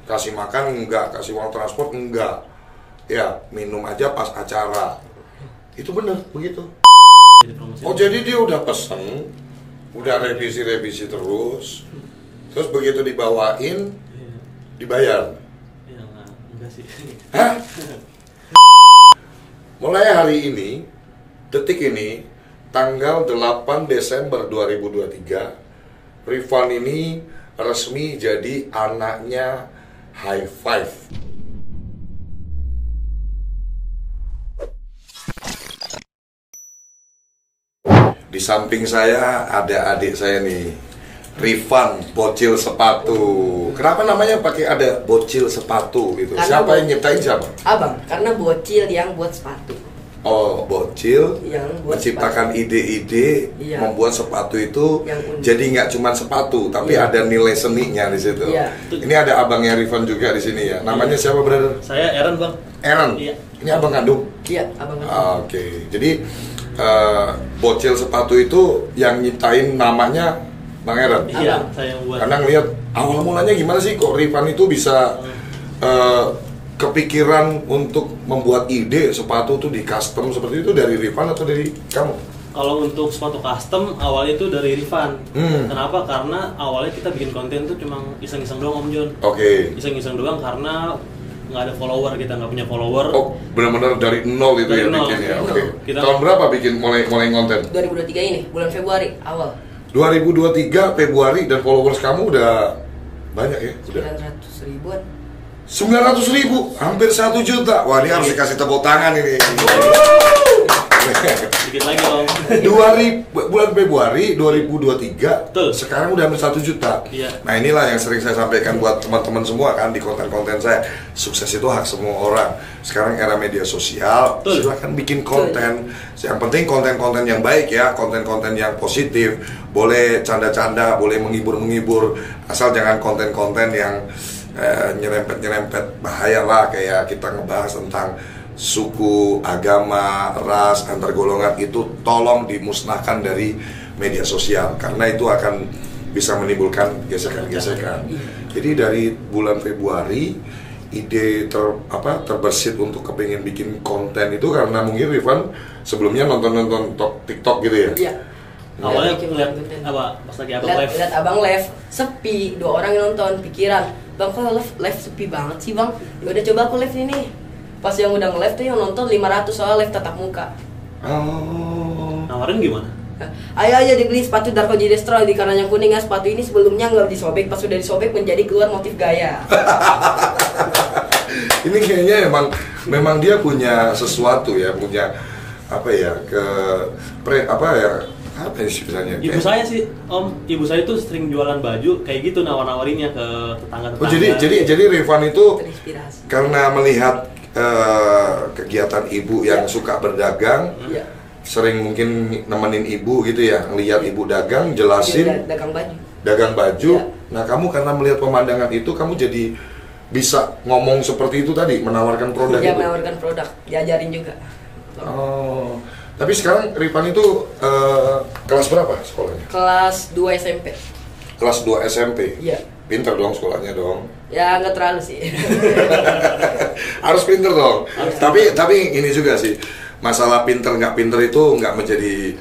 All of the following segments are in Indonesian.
Kasih makan enggak, kasih uang transport enggak. Ya, minum aja pas acara. Itu bener, begitu. Oh, jadi dia udah pesen, udah revisi terus. Terus begitu dibawain, dibayar. Ya, enggak sih. Hah? Mulai hari ini, detik ini, tanggal 8 Desember 2023, Rifan ini resmi jadi anaknya High Five. Di samping saya ada adik saya nih, Rifan, bocil sepatu. Kenapa namanya pakai ada bocil sepatu gitu? Karena siapa yang nyiptain siapa? Abang, karena bocil yang buat sepatu. Oh, bocil Yang buat menciptakan ide-ide, Iya. membuat sepatu itu Yang unik. jadi nggak cuma sepatu, tapi Iya. ada nilai seninya di situ. Iya. Ini ada abangnya Rifan juga di sini ya. Namanya siapa, brother? Saya Aaron, Bang. Aaron. Iya. Ini abang kandung. Iya, abang. Oke. Jadi bocil sepatu itu yang nyiptain namanya Bang Aaron. Iya, saya yang buat. Karena ngeliat awal mulanya gimana sih kok Rifan itu bisa kepikiran untuk membuat ide sepatu tuh di custom seperti itu dari Rifan atau dari kamu? Kalau untuk sepatu custom awalnya itu dari Rifan. Kenapa? Karena awalnya kita bikin konten tuh cuma iseng-iseng doang, Om John. Oke. Iseng-iseng doang karena nggak ada follower, kita nggak punya follower. Oh, benar-benar dari nol itu Dari ya nol, bikinnya. iya. Oke. Kita- Tahun berapa bikin mulai konten? 2023 ini, bulan Februari awal. 2023 Februari dan followers kamu udah banyak ya? Udah 900 ribuan. 900.000, hampir 1 juta. Wah, ini harus dikasih tepuk tangan ini. Dikit lagi, Om. Bulan Februari 2023, Betul. sekarang udah hampir 1 juta. Iya. Nah, inilah yang sering saya sampaikan buat teman-teman semua kan di konten-konten saya. Sukses itu hak semua orang. Sekarang era media sosial, Betul. silakan bikin konten. Yang penting konten-konten yang baik ya, konten-konten yang positif. Boleh canda-canda, boleh menghibur-menghibur, asal jangan konten-konten yang nyerempet-nyerempet bahaya lah, kayak kita ngebahas tentang suku, agama, ras, antar golongan. Itu tolong dimusnahkan dari media sosial karena itu akan bisa menimbulkan gesekan-gesekan. Jadi dari bulan Februari ide terbersit untuk kepingin bikin konten itu karena mungkin Rifan sebelumnya nonton TikTok gitu ya. Iya. Awalnya Bikin ngeliat konten. apa? Pas lagi abang live. Lihat abang live, sepi, 2 orang yang nonton, pikiran, bang kok live sepi banget sih bang? Ya udah coba aku live ini. Pas yang udah nge-live tuh yang nonton 500 soal live tatap muka. Oh. Nawarin gimana? Ayo dibeli sepatu Darko J Destroy di kanan yang kuning ya. Sepatu ini sebelumnya nggak disobek, pas sudah disobek menjadi keluar motif gaya. Ini kayaknya memang dia punya sesuatu ya, punya apa ya apa sih misalnya? Ibu saya sih, Om. Ibu saya tuh sering jualan baju kayak gitu, nawar-nawarinnya ke tetangga-tetangga. Oh, jadi Rifan itu Terinspirasi. karena melihat kegiatan ibu yang suka berdagang, Iya. sering mungkin nemenin ibu gitu ya, ngelihat ibu dagang, jelasin Dagang baju. dagang baju. Iya. Nah, kamu karena melihat pemandangan itu, kamu jadi bisa ngomong seperti itu tadi, menawarkan produk Dia itu. menawarkan produk, diajarin juga. Oh, tapi sekarang Rifan itu kelas berapa sekolahnya? Kelas 2 SMP. Kelas 2 SMP. Iya. Pinter dong sekolahnya dong. Ya nggak terlalu sih. Harus pinter dong. Tapi ini juga sih, masalah pinter nggak pinter itu nggak menjadi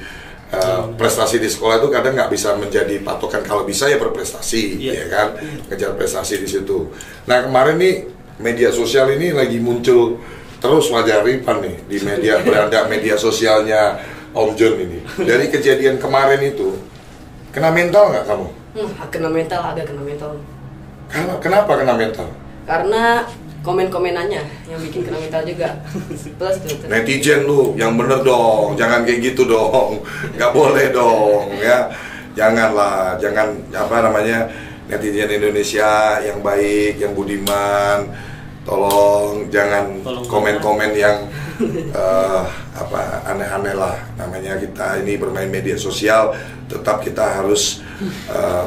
prestasi di sekolah itu kadang nggak bisa menjadi patokan. Kalau bisa ya berprestasi, Iya. ya kan, ngejar prestasi di situ. Nah, kemarin nih media sosial ini lagi muncul terus wajah Rifan nih di beranda media sosialnya Om John ini. Dari kejadian kemarin itu, kena mental nggak kamu? Agak kena mental. Kenapa kena mental? Karena komen-komenannya yang bikin kena mental juga. Plus tuh. Netizen lu, yang bener dong, jangan kayak gitu dong, nggak boleh dong ya, janganlah, jangan netizen Indonesia yang baik, yang budiman, tolong jangan komen-komen yang aneh-aneh lah. Namanya kita ini bermain media sosial, tetap kita harus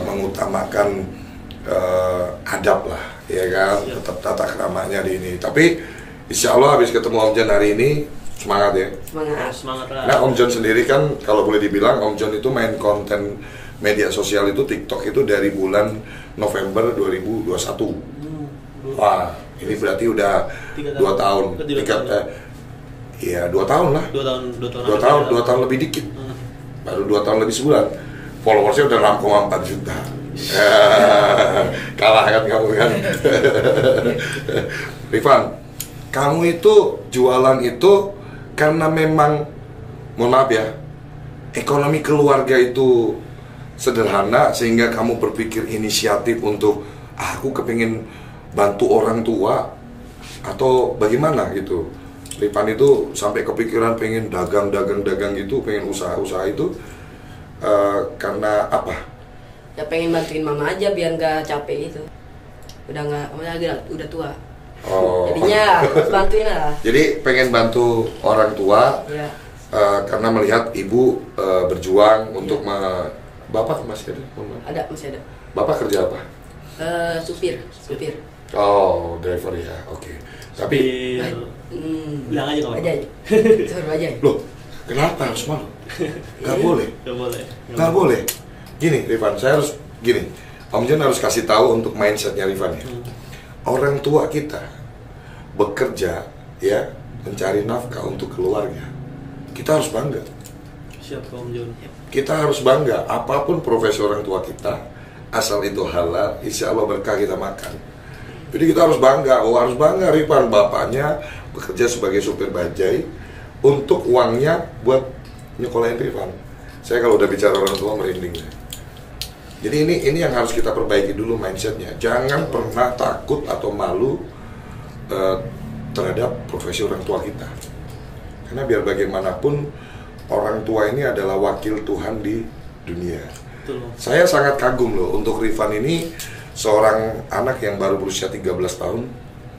mengutamakan adab lah, ya kan, tetap tata keramanya di ini. Tapi insya Allah habis ketemu Om John hari ini semangat ya. Semangat lah. Nah, Om John sendiri kan kalau boleh dibilang Om John itu main konten media sosial itu TikTok itu dari bulan November 2021. Wah, ini berarti udah 2 tahun. Iya, 2 tahun lah. 2 tahun lebih dikit. Baru 2 tahun lebih sebulan. Followersnya udah 6,4 juta. Kalah kan kamu kan. Rifan, kamu itu jualan itu karena memang, mohon maaf ya, ekonomi keluarga itu sederhana sehingga kamu berpikir inisiatif untuk aku kepingin bantu orang tua, atau bagaimana gitu? Rifan itu sampai kepikiran pengen dagang gitu, pengen usaha itu karena apa? Ya pengen bantuin mama aja biar nggak capek gitu. Udah tua. Oh. Jadinya bantuin lah. Jadi pengen bantu orang tua. Ya. Karena melihat ibu berjuang untuk Bapak masih ada? Ada, masih ada. Bapak kerja apa? Supir. Oh, driver ya. Oke. Tapi bilang aja kalau aja. Suruh aja. loh, kenapa harus malu? Gak boleh. Gak boleh. Gini, Rifan, saya harus gini. Om Jen harus kasih tahu untuk mindsetnya Rifan ya. Orang tua kita bekerja ya, mencari nafkah untuk keluarga. Kita harus bangga. Siap Om Jon. Kita harus bangga, apapun profesi orang tua kita, asal itu halal, insya Allah berkah kita makan. Jadi kita harus bangga, harus bangga Rifan, bapaknya bekerja sebagai supir bajai, untuk uangnya buat nyekolahin Rifan. Saya kalau udah bicara orang tua merinding. Jadi ini yang harus kita perbaiki dulu mindsetnya. Jangan pernah takut atau malu terhadap profesi orang tua kita. Karena biar bagaimanapun orang tua ini adalah wakil Tuhan di dunia. Betul. Saya sangat kagum loh untuk Rifan ini, seorang anak yang baru berusia 13 tahun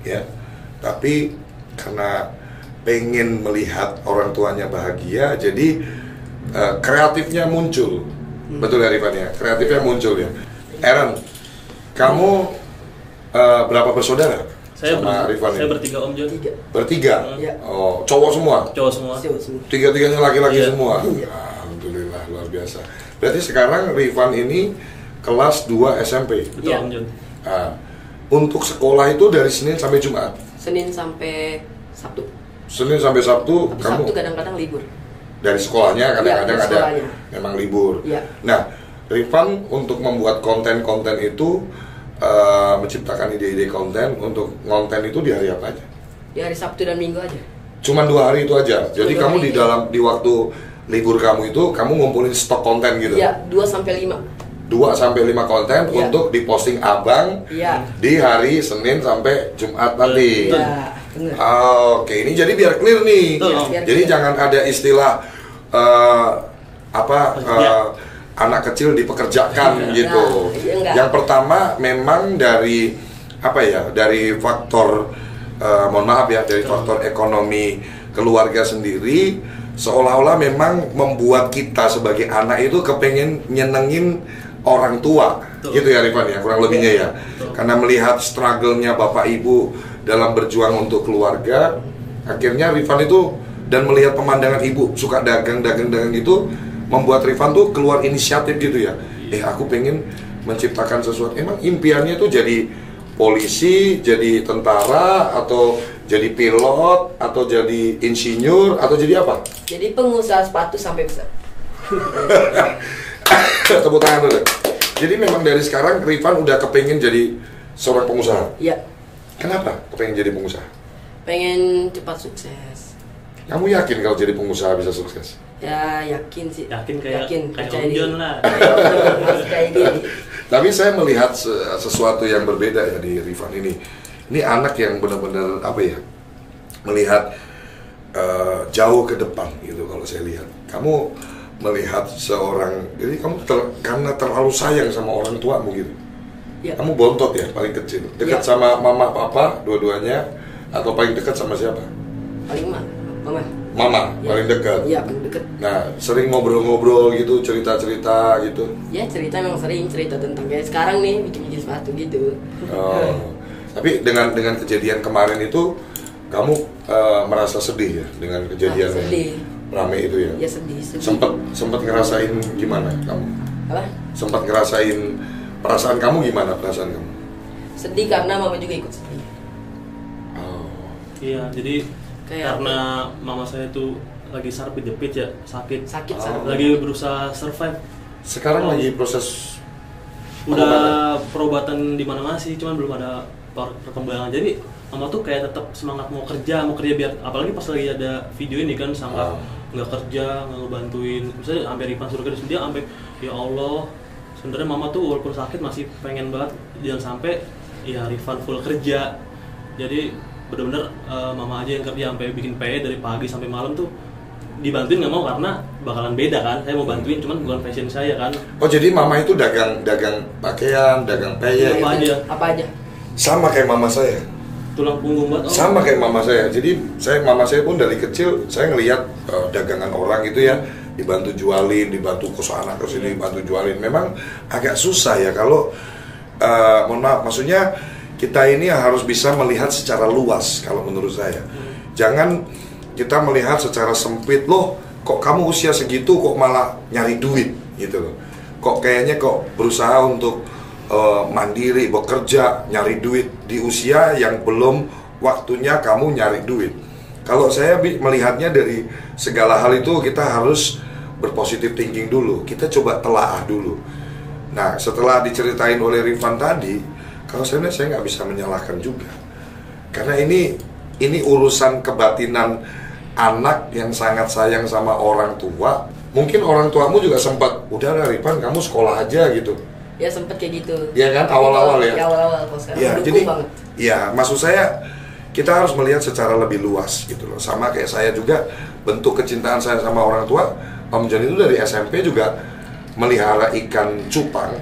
ya. Tapi karena pengen melihat orang tuanya bahagia, jadi kreatifnya muncul. Betul ya Rifan ya? Kreatifnya muncul ya. Aaron, kamu berapa bersaudara? Saya Rifan saya ini? bertiga Om Jon. Bertiga? Iya. Oh, cowok semua? Cowok semua. Tiga-tiganya laki-laki Iya. semua? Iya. Alhamdulillah, luar biasa. Berarti sekarang Rifan ini kelas 2 SMP? Betul Iya. Om Jon. Nah, untuk sekolah itu dari Senin sampai Jumat? Senin sampai Sabtu. Senin sampai Sabtu, Tapi kamu Sabtu kadang-kadang libur. dari sekolahnya kadang-kadang Iya, ada sekolahnya. memang libur. Iya. Nah, Rifan untuk membuat konten-konten itu menciptakan ide-ide konten, untuk konten itu di hari apa aja? Di hari Sabtu dan Minggu aja. Cuman 2 hari itu aja. Jadi Cuma 2 kamu hari di waktu libur kamu itu kamu ngumpulin stok konten gitu. Iya, 2 sampai 5. 2 sampai 5 konten Iya. untuk diposting abang Iya. di hari Senin sampai Jumat nanti. Iya, benar. Oke, ini jadi biar clear nih. Betul, Om. Jadi jangan ada istilah anak kecil dipekerjakan gitu. iya, enggak. Yang pertama memang dari apa ya? Dari faktor mohon maaf ya, dari faktor ekonomi keluarga sendiri, seolah-olah memang membuat kita sebagai anak itu kepengen nyenengin orang tua. Betul. Gitu ya Rifan ya, kurang lebihnya ya. Betul. Karena melihat struggle-nya bapak ibu dalam berjuang untuk keluarga, akhirnya Rifan itu, dan melihat pemandangan ibu suka dagang itu, membuat Rifan tuh keluar inisiatif gitu ya. Aku pengen menciptakan sesuatu. Emang impiannya tuh jadi polisi, jadi tentara, atau jadi pilot, atau jadi insinyur, atau jadi apa? Jadi pengusaha sepatu sampai besar. Tepuk tangan dulu. Jadi memang dari sekarang Rifan udah kepengen jadi seorang pengusaha. Iya. Kenapa kepengen jadi pengusaha? Pengen cepat sukses. Kamu yakin kalau jadi pengusaha bisa sukses? Ya yakin sih. Yakin kayak percaya Om diri. Jon lah. Harus kayak gini. Tapi saya melihat sesuatu yang berbeda ya di Rifan ini. Ini anak yang benar-benar apa ya? Melihat jauh ke depan gitu kalau saya lihat. Kamu melihat seorang, jadi kamu karena terlalu sayang sama orang tuamu gitu. Ya. Kamu bontot ya paling kecil. Dekat Ya. sama mama papa dua-duanya, atau paling dekat sama siapa? Paling mama. Mama Ya. paling dekat. Iya, paling dekat. Nah, sering ngobrol-ngobrol gitu, cerita-cerita gitu. Ya cerita memang sering cerita tentang kayak sekarang nih bikin sepatu gitu. Oh. Tapi dengan kejadian kemarin itu kamu merasa sedih ya dengan kejadian yang Sedih. rame itu ya? Ya sedih. Sempet ngerasain gimana kamu? Apa? Sempat ngerasain perasaan kamu gimana perasaan kamu? sedih karena mama juga ikut sedih. Iya, jadi Kayak karena mama saya tuh lagi sarpit jepit ya, sakit, lagi berusaha survive. Sekarang lagi proses udah perobatan di mana sih, cuman belum ada perkembangan. Jadi mama tuh kayak tetap semangat mau kerja biar, apalagi pas lagi ada video ini kan sangat nggak kerja, nggak ngebantuin. Misalnya sampai Rifan suruh kerja, dia sampai ya Allah. Sebenarnya mama tuh walaupun sakit masih pengen banget jangan sampai ya Rifan full kerja. Jadi bener-bener mama aja yang kerja sampai bikin PE dari pagi sampai malam tuh dibantuin nggak mau karena bakalan beda kan. Saya mau bantuin cuman bukan passion saya kan. Oh jadi mama itu dagang pakaian, dagang PE apa aja sama kayak mama saya. Tulang punggung banget. Sama kayak mama saya. Jadi mama saya pun dari kecil saya ngelihat dagangan orang itu ya, dibantu jualin, dibantu ke sana ke sini, dibantu jualin. Memang agak susah ya kalau mohon maaf, maksudnya kita ini harus bisa melihat secara luas kalau menurut saya. Jangan kita melihat secara sempit, loh kok kamu usia segitu kok malah nyari duit gitu loh. Kok kayaknya kok berusaha untuk mandiri, bekerja, nyari duit di usia yang belum waktunya kamu nyari duit. Kalau saya melihatnya dari segala hal itu kita harus berpositif thinking dulu. Kita coba telaah dulu. Nah setelah diceritain oleh Rifan tadi, kalau saya nggak bisa menyalahkan juga. Karena ini urusan kebatinan anak yang sangat sayang sama orang tua. Mungkin orang tuamu juga sempat, udah Rifan kamu sekolah aja gitu. Ya sempet kayak gitu. Ya kan awal-awal ya. Awal-awal kalau sekarang ya, jadi banget. Ya maksud saya kita harus melihat secara lebih luas gitu loh. Sama kayak saya juga bentuk kecintaan saya sama orang tua. Om John itu dari SMP juga melihara ikan cupang.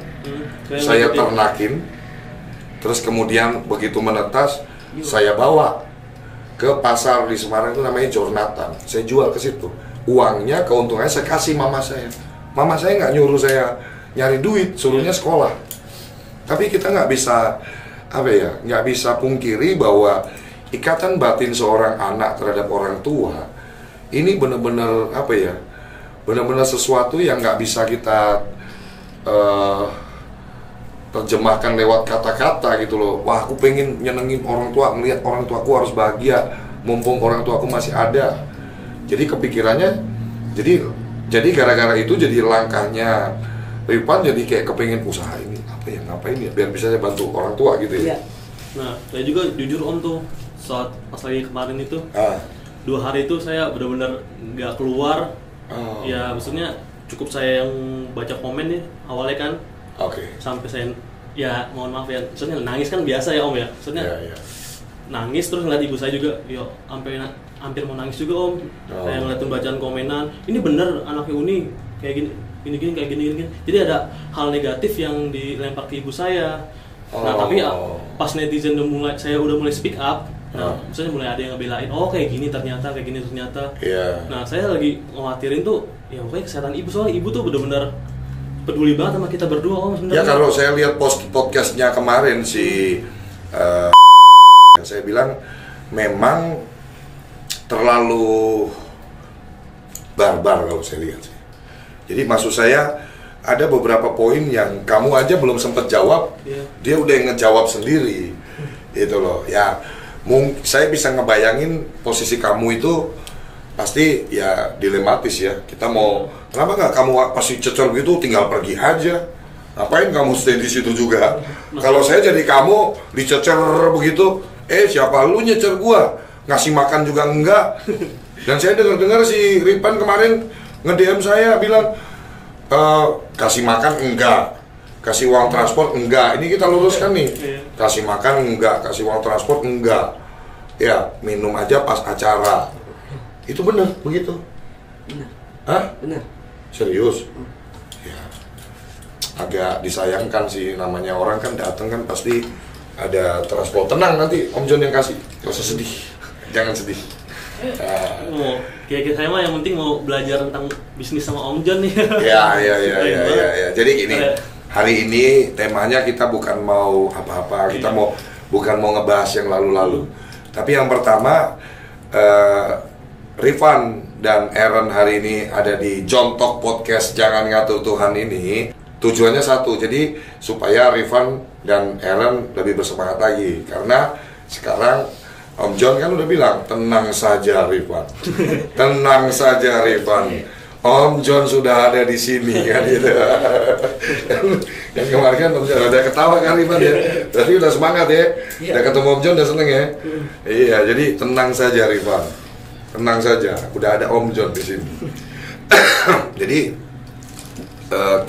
Saya ternakin. Terus kemudian begitu menetas, saya bawa ke pasar di Semarang itu namanya Jornatan. Saya jual ke situ. Uangnya, keuntungannya saya kasih mama saya. Mama saya nggak nyuruh saya nyari duit, suruhnya sekolah. Tapi kita nggak bisa nggak bisa pungkiri bahwa ikatan batin seorang anak terhadap orang tua ini benar-benar benar-benar sesuatu yang nggak bisa kita terjemahkan lewat kata-kata gitu loh. Wah aku pengen nyenengin orang tua, ngelihat orang tuaku harus bahagia, mumpung orang tuaku masih ada. Jadi kepikirannya, jadi gara-gara itu jadi langkahnya Rifan jadi kayak kepengen usaha ini ngapain ya biar bisa saya bantu orang tua gitu ya. Nah saya juga jujur Om tuh saat pas lagi kemarin itu 2 hari itu saya benar-benar nggak keluar. Ya maksudnya cukup saya yang baca komen nih awalnya kan. Sampai saya ya mohon maaf ya, maksudnya nangis kan biasa ya Om ya. Maksudnya nangis terus ngeliat ibu saya juga, yo sampai hampir mau nangis juga Om. Kayak ngeliatin bacaan komenan, ini bener anaknya Uni kayak gini kayak gini. Jadi ada hal negatif yang dilempar ke ibu saya. Nah tapi ya pas netizen saya udah mulai speak up. Nah, misalnya mulai ada yang ngebelain, kayak gini ternyata. Nah saya lagi ngawatirin tuh, ya pokoknya kesehatan ibu, soalnya ibu tuh bener-bener peduli banget sama kita berdua Om sebenarnya. Ya kalau saya lihat podcastnya kemarin saya bilang memang terlalu barbar kalau saya lihat sih. Jadi maksud saya ada beberapa poin yang kamu aja belum sempat jawab, dia udah ngejawab sendiri, gitu loh. Ya, saya bisa ngebayangin posisi kamu itu pasti ya dilematis ya. Kita mau, kenapa nggak kamu pasti cecer gitu tinggal pergi aja? Ngapain kamu stay di situ juga? Kalau saya jadi kamu dicecer begitu, siapa lu nyecer gua? Ngasih makan juga enggak. Dan saya dengar si Rifan kemarin nge-DM saya bilang kasih makan enggak, kasih uang transport enggak. Ini kita luruskan nih. Kasih makan enggak, kasih uang transport enggak. Ya, minum aja pas acara. Itu benar begitu? Benar. Hah? Benar. Serius? Ya. Agak disayangkan sih, namanya orang kan datang kan pasti ada transport. Tenang, nanti Om John yang kasih. Gak usah sedih. Jangan sedih. Kayak saya mah yang penting mau belajar tentang bisnis sama Om John nih. Ya. Jadi gini, hari ini temanya kita bukan mau apa-apa, kita bukan mau ngebahas yang lalu-lalu. Tapi yang pertama, Rifan dan Aaron hari ini ada di John Talk Podcast Jangan Ngatur Tuhan ini. Tujuannya satu, jadi supaya Rifan dan Aaron lebih bersemangat lagi. Karena sekarang Om John kan udah bilang, tenang saja Rifan, tenang saja Rifan. Om John sudah ada di sini kan gitu. Yang kemarin kan Om John udah ketawa kan Rifan ya. Berarti udah semangat ya. Udah ketemu Om John udah seneng ya. Iya, jadi tenang saja Rifan. Tenang saja, udah ada Om John di sini. Jadi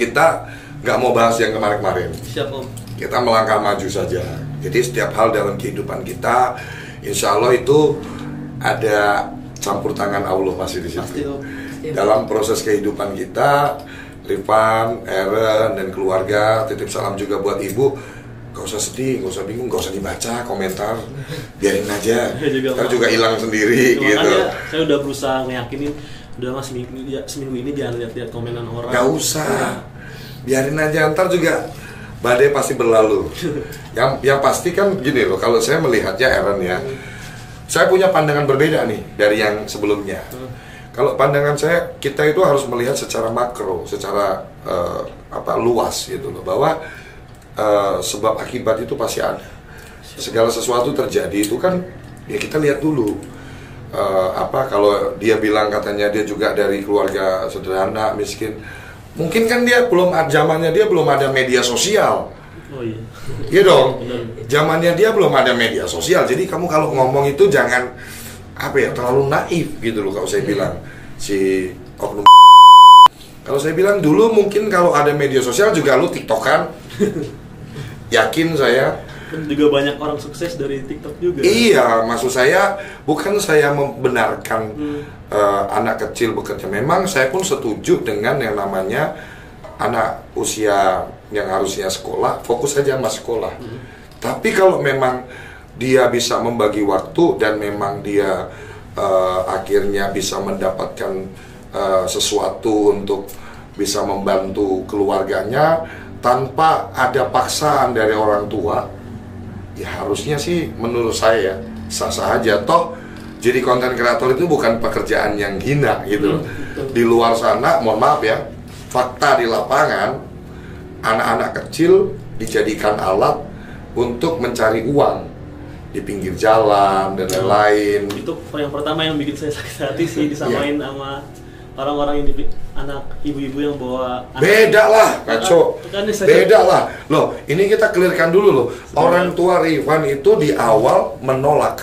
kita nggak mau bahas yang kemarin-kemarin. Siap Om. Kita melangkah maju saja. Jadi setiap hal dalam kehidupan kita, insya Allah itu ada campur tangan Allah pasti di situ. Pasti Om. Dalam proses kehidupan kita, Rifan, Aaron, dan keluarga, titip salam juga buat ibu. Gak usah sedih, gak usah bingung, gak usah dibaca komentar, biarin aja, ntar juga hilang sendiri gitu. Saya udah berusaha ngeyakinin, udah mas seminggu ini jangan lihat-lihat komenan orang. Gak usah, biarin aja, ntar juga badai pasti berlalu. Yang pasti kan gini loh, kalau saya melihatnya Aaron ya, saya punya pandangan berbeda nih dari yang sebelumnya. Kalau pandangan saya, kita itu harus melihat secara makro, secara luas gitu loh, bahwa sebab akibat itu pasti ada. Segala sesuatu terjadi itu kan ya kita lihat dulu. Kalau dia bilang katanya dia juga dari keluarga sederhana, miskin, mungkin kan dia zamannya dia belum ada media sosial. Oh iya. Iya dong. Zamannya dia belum ada media sosial. Jadi kamu kalau ngomong itu jangan terlalu naif gitu loh kalau saya bilang si oknum. Kalau saya bilang dulu mungkin kalau ada media sosial juga lu TikTokan. Yakin saya. Juga banyak orang sukses dari TikTok juga. Iya, maksud saya bukan saya membenarkan anak kecil bekerja. Memang saya pun setuju dengan yang namanya anak usia yang harusnya sekolah, fokus saja sama sekolah. Tapi kalau memang dia bisa membagi waktu dan memang dia akhirnya bisa mendapatkan sesuatu untuk bisa membantu keluarganya tanpa ada paksaan dari orang tua, ya harusnya sih menurut saya sah-sah aja. Toh jadi konten kreator itu bukan pekerjaan yang hina gitu. Di luar sana, mohon maaf ya, fakta di lapangan anak-anak kecil dijadikan alat untuk mencari uang di pinggir jalan dan lain-lain. Itu yang pertama yang bikin saya sakit hati sih, disamain sama orang-orang yang anak ibu-ibu yang bawa anak. Beda lah, ngaco. Beda lah. Loh, ini kita clearkan dulu loh. Orang tua Rifan itu di awal menolak.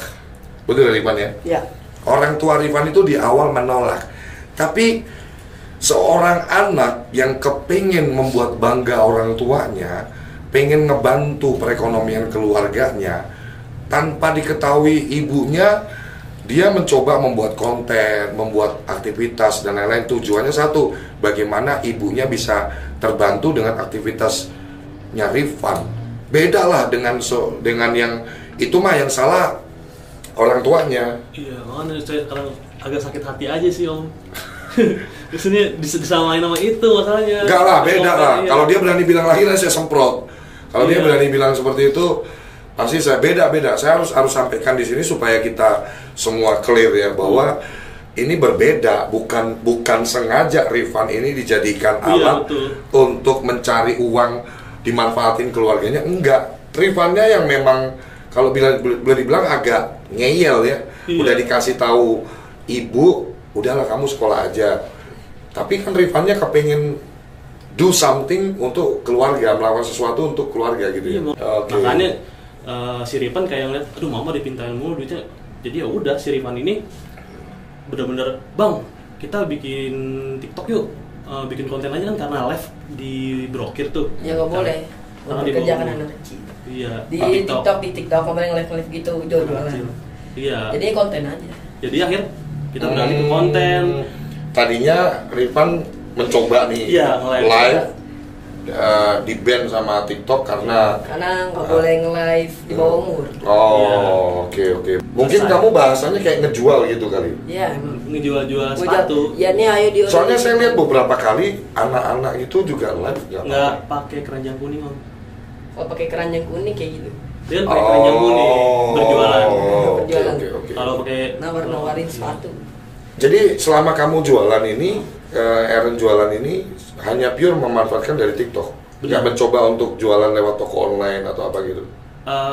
Betul Rifan ya? Iya. Orang tua Rifan itu di awal menolak. Tapi seorang anak yang kepingin membuat bangga orang tuanya, pengen ngebantu perekonomian keluarganya, tanpa diketahui ibunya, dia mencoba membuat konten, membuat aktivitas dan lain-lain. Tujuannya satu, bagaimana ibunya bisa terbantu dengan aktivitasnya Rifan. Beda lah dengan yang itu mah yang salah orang tuanya. Iya, makanya saya kadang agak sakit hati aja sih Om. Biasanya disamain sama itu masalahnya. Enggak lah, beda lah. Iya. Kalau dia berani bilang lagi, saya semprot. Kalau dia berani bilang seperti itu, pasti saya beda-beda. Saya harus sampaikan di sini supaya kita semua clear ya bahwa ini berbeda, bukan sengaja Rifan ini dijadikan alat untuk mencari uang, dimanfaatin keluarganya. Enggak. Rifannya yang memang kalau boleh dibilang agak ngeyel ya. Udah dikasih tahu ibu, udahlah kamu sekolah aja. Tapi kan Rifannya kepengen do something untuk keluarga, melakukan sesuatu untuk keluarga gitu. Iya, makanya si Rifan kayak ngeliat, aduh mama dipintain mulu duitnya. Jadi ya udah si Rifan ini bener-bener, bang kita bikin TikTok yuk, bikin konten aja kan karena live di Brokir tuh. Ya nggak boleh. Karena kerjakan anak kecil. Iya. Di TikTok kemarin live gitu jualan. Iya. Jadi konten aja. Jadi akhir kita beralih ke konten. Tadinya Rifan mencoba nih live di ban sama TikTok karena nggak boleh nge-live di bawah umur. Oke. Mungkin kamu bahasanya kayak ngejual gitu kali. Iya, ngejual sepatu. Ya nih ayo di. Soalnya saya lihat beberapa kali anak-anak itu juga live nggak pakai keranjang kuning Om. Kalau pakai keranjang kuning kayak gitu. Dia pakai keranjang kuning berjualan. Oke. Kalau pakai nawarin sepatu. Jadi selama kamu jualan ini, Aaron jualan ini hanya pure memanfaatkan dari TikTok. Nggak mencoba untuk jualan lewat toko online atau apa gitu?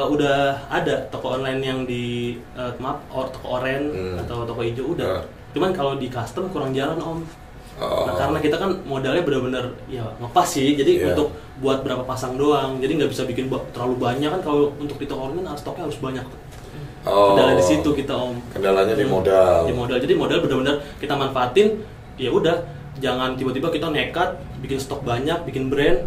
Udah ada toko online yang di toko oren atau toko hijau udah. Cuman kalau di custom kurang jalan Om. Nah, karena kita kan modalnya benar-benar ya ngepas sih, jadi untuk buat berapa pasang doang, jadi nggak bisa bikin terlalu banyak kan. Kalau untuk di toko online stoknya harus banyak. Kendala di situ kita Om. Kendalanya di modal. Di modal, jadi modal benar-benar kita manfaatin. Ya udah, jangan tiba-tiba kita nekat bikin stok banyak, bikin brand.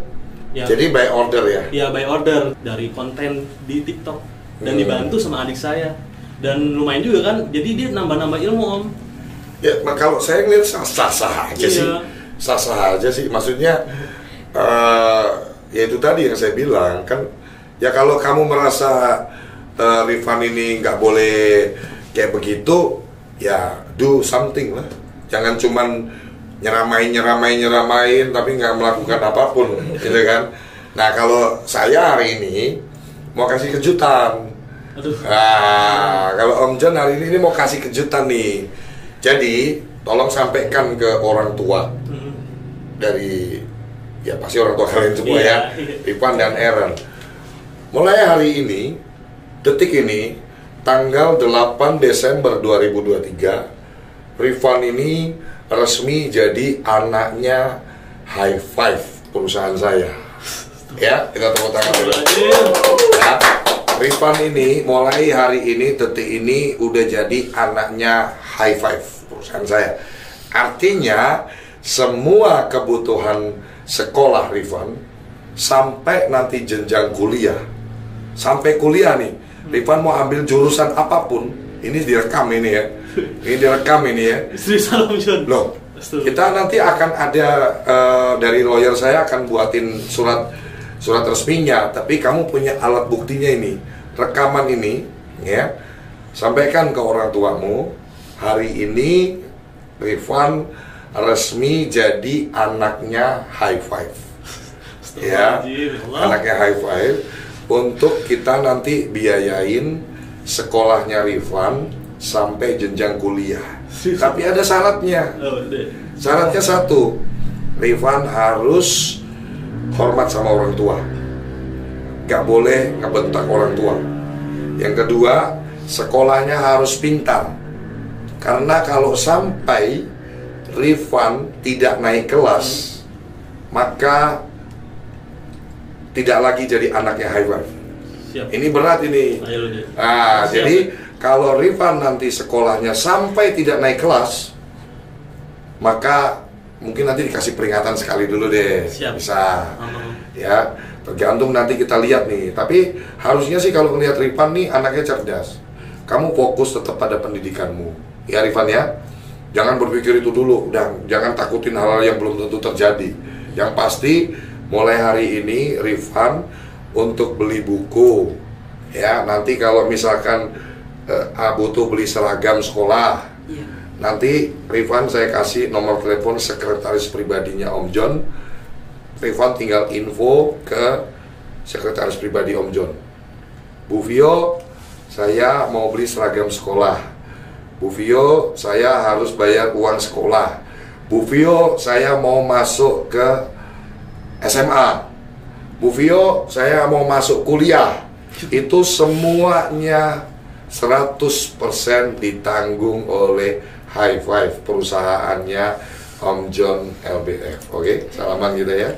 Ya, jadi by order ya? Iya by order dari konten di TikTok dan dibantu sama adik saya dan lumayan juga kan, jadi dia nambah-nambah ilmu Om. Ya, kalau saya ngeliat sah-sah aja sih, sah-sah aja sih. Maksudnya, ya itu tadi yang saya bilang kan. Ya kalau kamu merasa Rifan ini nggak boleh kayak begitu, ya do something lah. Jangan cuman nyeramain tapi nggak melakukan apapun, gitu kan. Nah kalau saya hari ini mau kasih kejutan. Nah, kalau Om John hari ini mau kasih kejutan nih. Jadi tolong sampaikan ke orang tua dari, ya pasti orang tua kalian semua ya, Rifan dan Aaron. Mulai hari ini, detik ini, tanggal 8 Desember 2023, Rifan ini resmi jadi anaknya High Five perusahaan saya. Ya, kita tepuk tangan dulu. Ya, Rifan ini mulai hari ini, detik ini udah jadi anaknya High Five perusahaan saya. Artinya semua kebutuhan sekolah Rifan sampai nanti jenjang kuliah, sampai kuliah nih, Rifan mau ambil jurusan apapun, ini direkam ini ya. Ini direkam ini ya. Loh, kita nanti akan ada dari lawyer saya akan buatin surat resminya, tapi kamu punya alat buktinya ini, rekaman ini, ya. Sampaikan ke orang tuamu, hari ini Rifan resmi jadi anaknya High Five. Ya, anaknya High Five, untuk kita nanti biayain sekolahnya Rifan sampai jenjang kuliah. Tapi ada syaratnya. Syaratnya satu, Rifan harus hormat sama orang tua, gak boleh ngebentak orang tua. Yang kedua, sekolahnya harus pintar. Karena kalau sampai Rifan tidak naik kelas, maka tidak lagi jadi anaknya High Five. Ini berat ini. Jadi kalau Rifan nanti sekolahnya sampai tidak naik kelas, maka mungkin nanti dikasih peringatan sekali dulu deh. Bisa. Ya, tergantung nanti kita lihat nih. Tapi harusnya sih kalau ngelihat Rifan nih anaknya cerdas, kamu fokus tetap pada pendidikanmu. Ya Rifan ya, jangan berpikir itu dulu, dan jangan takutin hal-hal yang belum tentu terjadi. Yang pasti mulai hari ini Rifan untuk beli buku, ya nanti kalau misalkan butuh beli seragam sekolah, nanti Rifan saya kasih nomor telepon sekretaris pribadinya Om John. Rifan tinggal info ke sekretaris pribadi Om John, Bu Vio, saya mau beli seragam sekolah. Bu Vio, saya harus bayar uang sekolah. Bu Vio, saya mau masuk ke SMA. Bu Vio, saya mau masuk kuliah. Itu semuanya 100% ditanggung oleh High Five, perusahaannya Om John LBF. Oke, salaman gitu ya.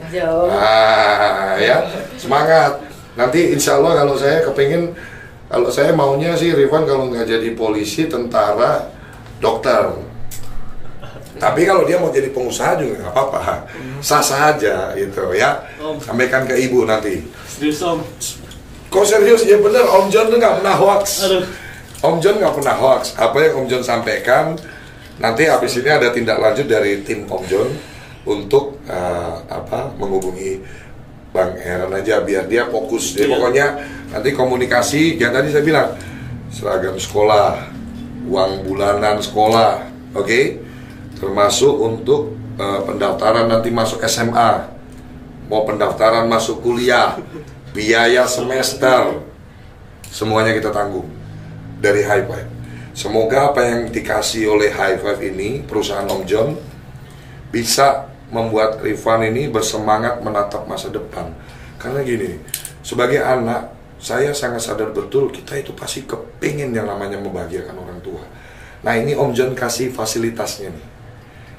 Ya, semangat. Nanti insya Allah kalau saya kepingin, kalau saya maunya sih Rifan kalau nggak jadi polisi, tentara, dokter. Tapi kalau dia mau jadi pengusaha juga nggak apa-apa, sah-sah aja gitu ya. Sampaikan ke ibu nanti. Serius Om? Kok serius? Ya bener, Om John tuh nggak pernah hoax. Om John nggak pernah hoax. Apa yang Om John sampaikan, nanti habis ini ada tindak lanjut dari tim Om John untuk menghubungi Bang Aaron aja biar dia fokus. Jadi pokoknya nanti komunikasi yang tadi saya bilang, seragam sekolah, uang bulanan sekolah, oke? Termasuk untuk pendaftaran nanti masuk SMA, mau pendaftaran masuk kuliah, biaya semester, semuanya kita tanggung dari High Five. Semoga apa yang dikasih oleh High Five ini, perusahaan Om John, bisa membuat Rifan ini bersemangat menatap masa depan. Karena gini, sebagai anak, saya sangat sadar betul kita itu pasti kepingin yang namanya membahagiakan orang tua. Nah ini Om John kasih fasilitasnya nih.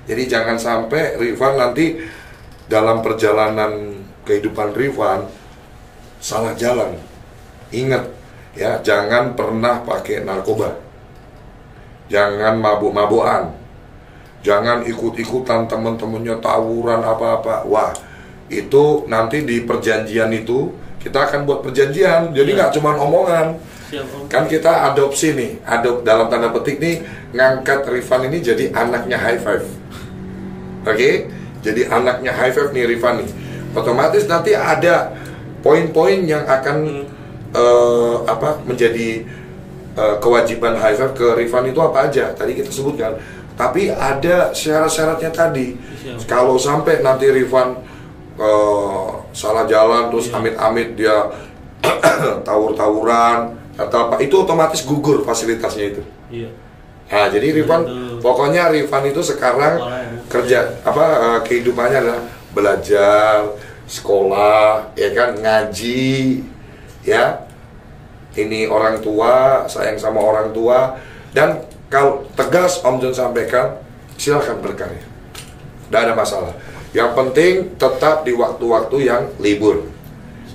Jadi jangan sampai Rifan nanti dalam perjalanan kehidupan Rifan salah jalan. Ingat ya, jangan pernah pakai narkoba, jangan mabuk-mabukan, jangan ikut-ikutan teman-temannya tawuran apa-apa. Wah, itu nanti di perjanjian itu kita akan buat perjanjian. Jadi nggak cuma omongan. Kan kita adopsi nih, dalam tanda petik nih, ngangkat Rifan ini jadi anaknya High Five. Oke? Jadi anaknya High Five nih Rifan nih. Otomatis nanti ada poin-poin yang akan menjadi kewajiban High Five ke Rifan itu apa aja. Tadi kita sebutkan. Tapi ada syarat-syaratnya tadi. Kalau sampai nanti Rifan salah jalan terus amit-amit dia tawur-tawuran atau apa, itu otomatis gugur fasilitasnya itu. Iya. Nah, jadi Rifan pokoknya Rifan itu sekarang kerja kehidupannya adalah belajar, sekolah, ya kan, ngaji, ya. Ini orang tua, sayang sama orang tua, dan kalau tegas Om John sampaikan, silakan berkarya, tidak ada masalah. Yang penting tetap di waktu-waktu yang libur,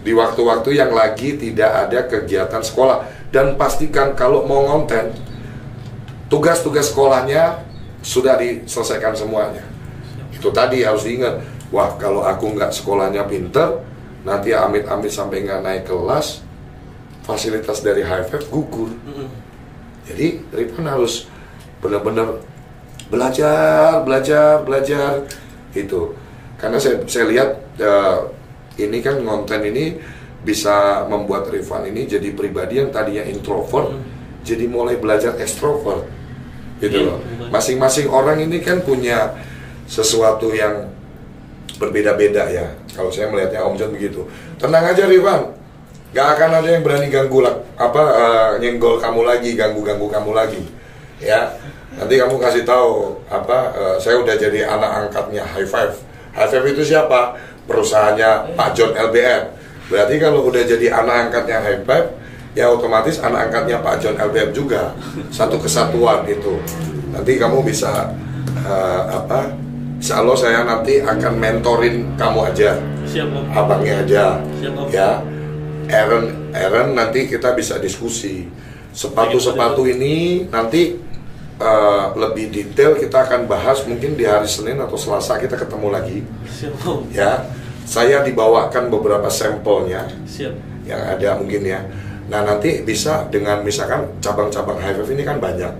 di waktu-waktu yang lagi tidak ada kegiatan sekolah, dan pastikan kalau mau ngonten, tugas-tugas sekolahnya sudah diselesaikan semuanya. Itu tadi harus diingat. Wah, kalau aku nggak sekolahnya pinter, nanti amit-amit sampai nggak naik kelas, fasilitas dari High Five gugur. Jadi Rifan harus benar-benar belajar itu. Karena saya lihat ini kan konten ini bisa membuat Rifan ini jadi pribadi yang tadinya introvert jadi mulai belajar ekstrovert gitu loh. Masing-masing orang ini kan punya sesuatu yang berbeda-beda ya. Kalau saya melihatnya Om John begitu. Tenang aja Rifan, gak akan ada yang berani nyenggol kamu lagi, ganggu kamu lagi, ya. Nanti kamu kasih tahu saya udah jadi anak angkatnya High Five. High Five itu siapa? Perusahaannya Pak John LBM. Berarti kalau udah jadi anak angkatnya High Five, ya otomatis anak angkatnya Pak John LBM juga. Satu kesatuan itu. Nanti kamu bisa insya Allah saya nanti akan mentorin kamu aja. Siap, Om. Abangnya aja. Siap, Om. Ya. Aaron nanti kita bisa diskusi sepatu ini nanti lebih detail kita akan bahas mungkin di hari Senin atau Selasa kita ketemu lagi. Siap. Ya, saya dibawakan beberapa sampelnya. Siap. Yang ada mungkin ya. Nah nanti bisa dengan misalkan cabang-cabang High Five ini kan banyak,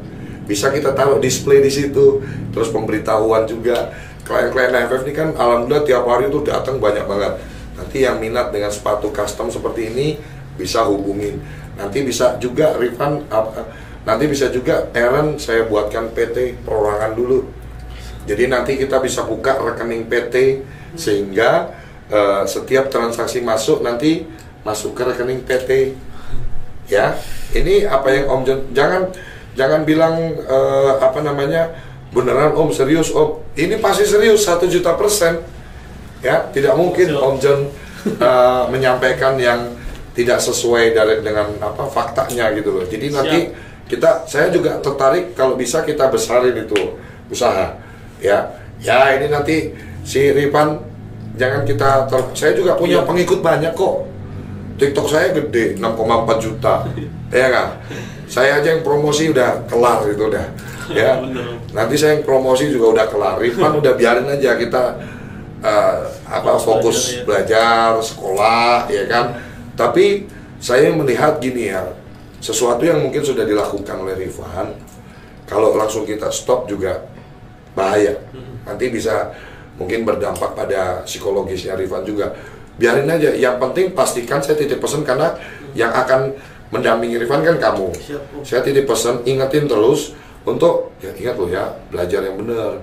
bisa kita taruh display di situ, terus pemberitahuan juga. Klien-klien High Five ini kan alhamdulillah tiap hari itu datang banyak banget. Nanti yang minat dengan sepatu custom seperti ini bisa hubungin. Nanti bisa juga Rifan, nanti bisa juga Aaron saya buatkan PT perorangan dulu. Jadi nanti kita bisa buka rekening PT sehingga setiap transaksi masuk nanti masuk ke rekening PT. Ya, ini apa yang Om John, jangan bilang beneran Om, serius Om. Ini pasti serius 1.000.000%. Ya, tidak mungkin Om John menyampaikan yang tidak sesuai dengan faktanya gitu loh. Jadi nanti saya juga tertarik kalau bisa kita besarin itu usaha. Ya ini nanti si Rifan jangan saya juga punya pengikut banyak kok. TikTok saya gede 6,4 juta. Ya kan? Saya aja yang promosi udah kelar itu udah. Ya. Nanti saya yang promosi juga udah kelar. Rifan udah biarin aja kita fokus belajar, sekolah, ya kan. Tapi saya melihat gini ya, sesuatu yang mungkin sudah dilakukan oleh Rifan, kalau langsung kita stop juga bahaya. Nanti bisa mungkin berdampak pada psikologisnya Rifan juga. Biarin aja. Yang penting pastikan saya titip pesan karena yang akan mendampingi Rifan kan kamu. Saya titip pesan, ingetin terus untuk ingat loh ya, belajar yang benar.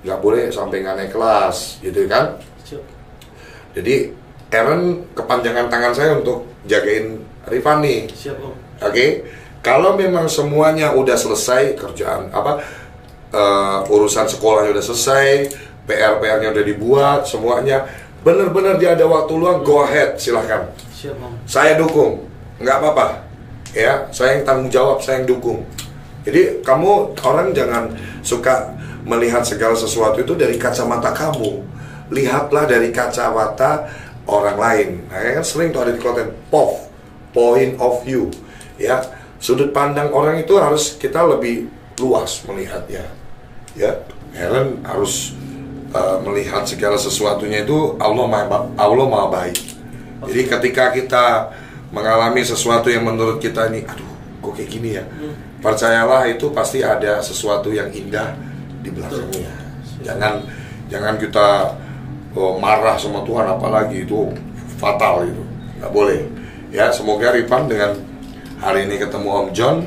Nggak boleh sampai nggak naik kelas, gitu kan? Jadi Aaron kepanjangan tangan saya untuk jagain Rifan nih. Oke? Kalau memang semuanya udah selesai kerjaan urusan sekolahnya udah selesai, PR-nya udah dibuat, semuanya bener-bener dia ada waktu luang, go ahead, silahkan. Siap, Om. Saya dukung, nggak apa-apa. Ya, saya yang tanggung jawab, saya yang dukung. Jadi kamu orang jangan suka melihat segala sesuatu itu dari kacamata kamu. Lihatlah dari kacamata orang lain. Nah, kan sering tuh ada di konten point of view. Ya, sudut pandang orang itu harus kita lebih luas melihatnya. Ya, Helen harus melihat segala sesuatunya itu Allah maha baik. Jadi ketika kita mengalami sesuatu yang menurut kita ini, aduh, kok kayak gini ya? Percayalah itu pasti ada sesuatu yang indah di belakangnya. Jangan kita marah sama Tuhan, apalagi itu fatal itu, nggak boleh. Ya, semoga Rifan dengan hari ini ketemu Om John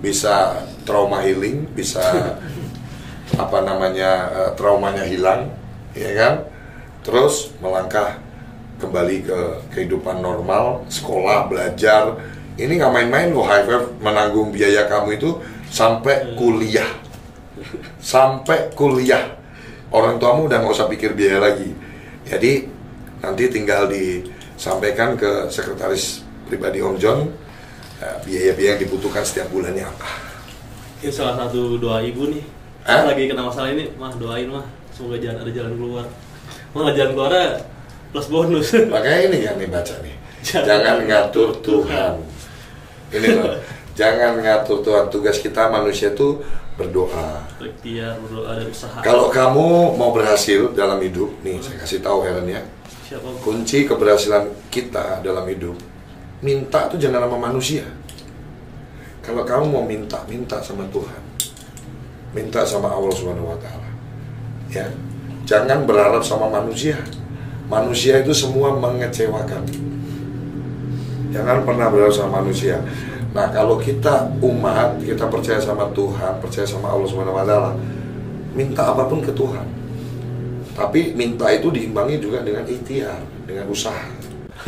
bisa trauma healing, bisa traumanya hilang, ya kan? Terus melangkah kembali ke kehidupan normal, sekolah, belajar. Ini nggak main-main loh, High Five menanggung biaya kamu itu sampai kuliah. Sampai kuliah. Orang tuamu udah nggak usah pikir biaya lagi. Jadi nanti tinggal disampaikan ke sekretaris pribadi Om John, biaya-biaya yang dibutuhkan setiap bulannya apa. Ini salah satu doa ibu nih. Lagi kena masalah ini, mah doain mah, semoga ada jalan keluar. Mah jalan keluarnya plus bonus. Makanya ini yang dibaca nih. Jangan ngatur Tuhan. Ini loh, jangan ngatur Tuhan. Tugas kita manusia itu berdoa. Ikhtiar, berdoa dan usaha. Kalau kamu mau berhasil dalam hidup, nih saya kasih tahu Helen ya. Siapa? Kunci keberhasilan kita dalam hidup, minta tuh jangan sama manusia. Kalau kamu mau minta sama Tuhan, minta sama Allah Subhanahu Wa Taala. Ya, jangan berharap sama manusia. Manusia itu semua mengecewakan. Jangan pernah berharap sama manusia. Nah, kalau kita umat, kita percaya sama Tuhan, percaya sama Allah Subhanahu Wa Taala, minta apapun ke Tuhan. Tapi minta itu diimbangi juga dengan ikhtiar, dengan usaha.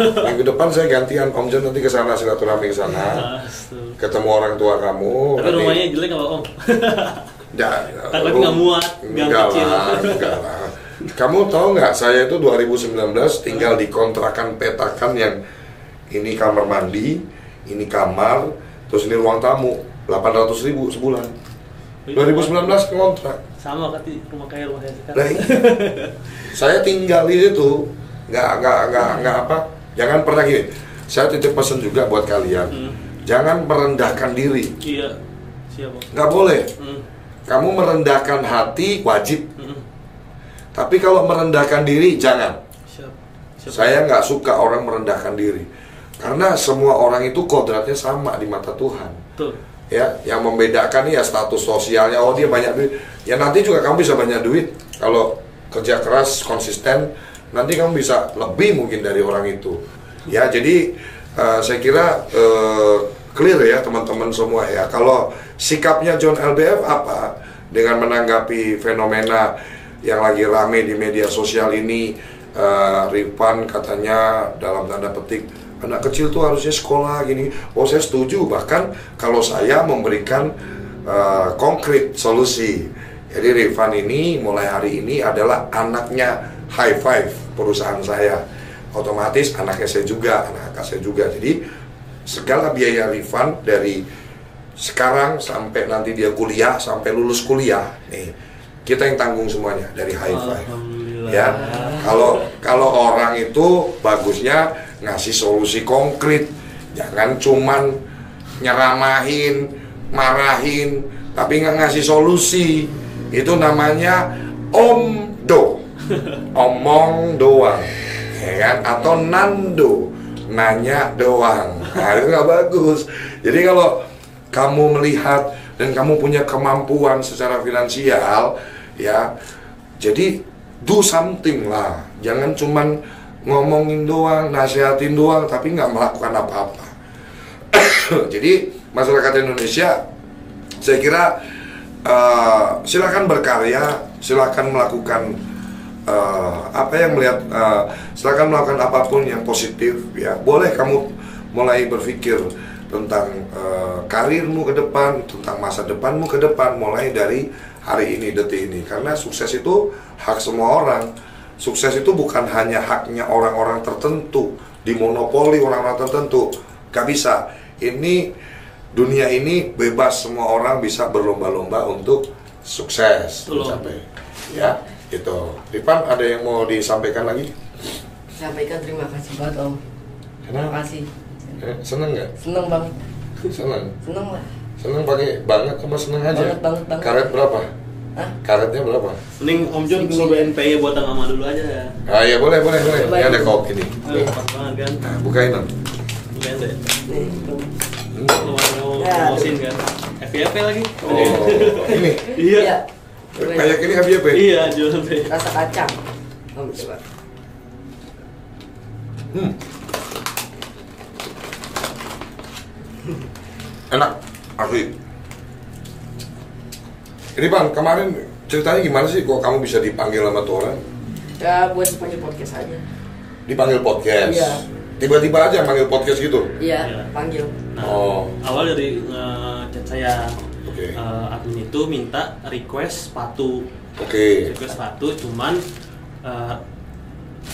Minggu depan saya gantian Om John nanti ke sana, silaturahmi ke sana. Ketemu orang tua kamu. Tapi rumahnya jelek apa Om? Takut nggak muat, gang kecil. Enggak lah. Kamu tahu nggak, saya itu 2019 tinggal di kontrakan petakan yang ini kamar mandi, ini kamar, terus ini ruang tamu, 800.000 sebulan. 2019 kontrak. Sama kati rumah kaya rumah saya sekarang. Nah, saya tinggal di situ, nggak apa. Jangan pernah gini. Saya titip pesan juga buat kalian. Jangan merendahkan diri. Iya, siapa? Nggak boleh. Kamu merendahkan hati wajib. Tapi kalau merendahkan diri jangan. Saya nggak suka orang merendahkan diri. Karena semua orang itu kodratnya sama di mata Tuhan. Betul. Ya, yang membedakan ya status sosialnya. Oh, dia banyak duit. Ya nanti juga kamu bisa banyak duit. Kalau kerja keras, konsisten, nanti kamu bisa lebih mungkin dari orang itu. Ya, jadi saya kira clear ya teman-teman semua ya. Kalau sikapnya John LBF apa dengan menanggapi fenomena yang lagi rame di media sosial ini, Rifan katanya dalam tanda petik anak kecil tuh harusnya sekolah gini. Oh, saya setuju, bahkan kalau saya memberikan konkret solusi. Jadi Rifan ini mulai hari ini adalah anaknya High Five perusahaan saya. Otomatis anaknya saya juga, anak kakak saya juga. Jadi segala biaya Rifan dari sekarang sampai nanti dia kuliah, sampai lulus kuliah, nih kita yang tanggung semuanya dari High Five. Ya, kalau orang itu bagusnya ngasih solusi konkret, jangan cuman nyeramahin, marahin, tapi nggak ngasih solusi. Itu namanya omdo, omong doang, ya kan? Atau nando, nanya doang. Nah, itu nggak bagus. Jadi kalau kamu melihat dan kamu punya kemampuan secara finansial, ya, jadi do something lah. Jangan cuman ngomongin doang, nasihatin doang, tapi nggak melakukan apa-apa. Jadi masyarakat Indonesia, saya kira silakan berkarya, silakan melakukan apa yang melihat, silakan melakukan apapun yang positif. Ya, boleh kamu mulai berpikir tentang karirmu ke depan, tentang masa depanmu ke depan, mulai dari hari ini, detik ini. Karena sukses itu hak semua orang. Sukses itu bukan hanya haknya orang-orang tertentu, dimonopoli orang-orang tertentu. Gak bisa. Ini dunia ini bebas, semua orang bisa berlomba-lomba untuk sukses mencapai. Ya, itu. Ripan, ada yang mau disampaikan lagi? Sampaikan terima kasih banget Om. Terima kasih. Seneng nggak? Seneng banget. Seneng lah. Seneng pakai banget apa seneng aja? Banget. Karet berapa? Hah? Karetnya berapa? Mending Om John cobain PY buatan mama dulu aja ya. Ah ya boleh. Ini ada kopi nih. Pas banget kan. Nah, bukain dong. Bukain deh. Nih. Mau promosin kan. FYP lagi. Oh, ini. Iya. Kayak ini FYP. Iya, jualan PY. Rasa kacang. Om coba. Enak, asli. Ini Bang, kemarin ceritanya gimana sih kok kamu bisa dipanggil sama tuh orang? Ya buat dipanggil podcast aja. Dipanggil podcast? Iya. Tiba-tiba aja panggil podcast gitu? Iya, panggil. Nah, awal dari chat saya, Oke. admin itu minta request sepatu. Oke. Request sepatu, cuman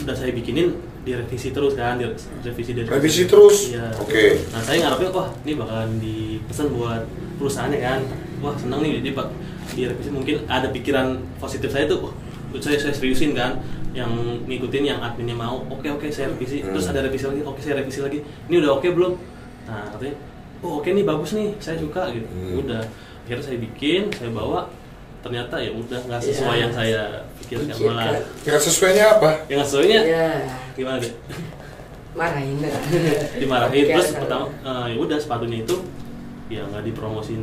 udah saya bikinin direvisi terus kan, Revisi terus? Iya. Oke. Nah saya ngarepnya wah ini bakalan dipesan buat perusahaannya kan, wah seneng nih jadi pak direvisi, mungkin ada pikiran positif saya tuh, saya seriusin kan, yang ngikutin yang adminnya mau, oke saya revisi, terus ada revisi lagi, oke saya revisi lagi, ini udah oke belum? Nah katanya, oh oke nih bagus nih, saya suka gitu, udah akhirnya saya bikin, saya bawa, ternyata ya udah nggak sesuai yang saya pikirkan, malah Nggak sesuainya apa? yang sesuainya Ya, gimana deh? marahin. Dimarahin. Oke, Terus sekarang. pertama ya udah sepatunya itu ya nggak dipromosin,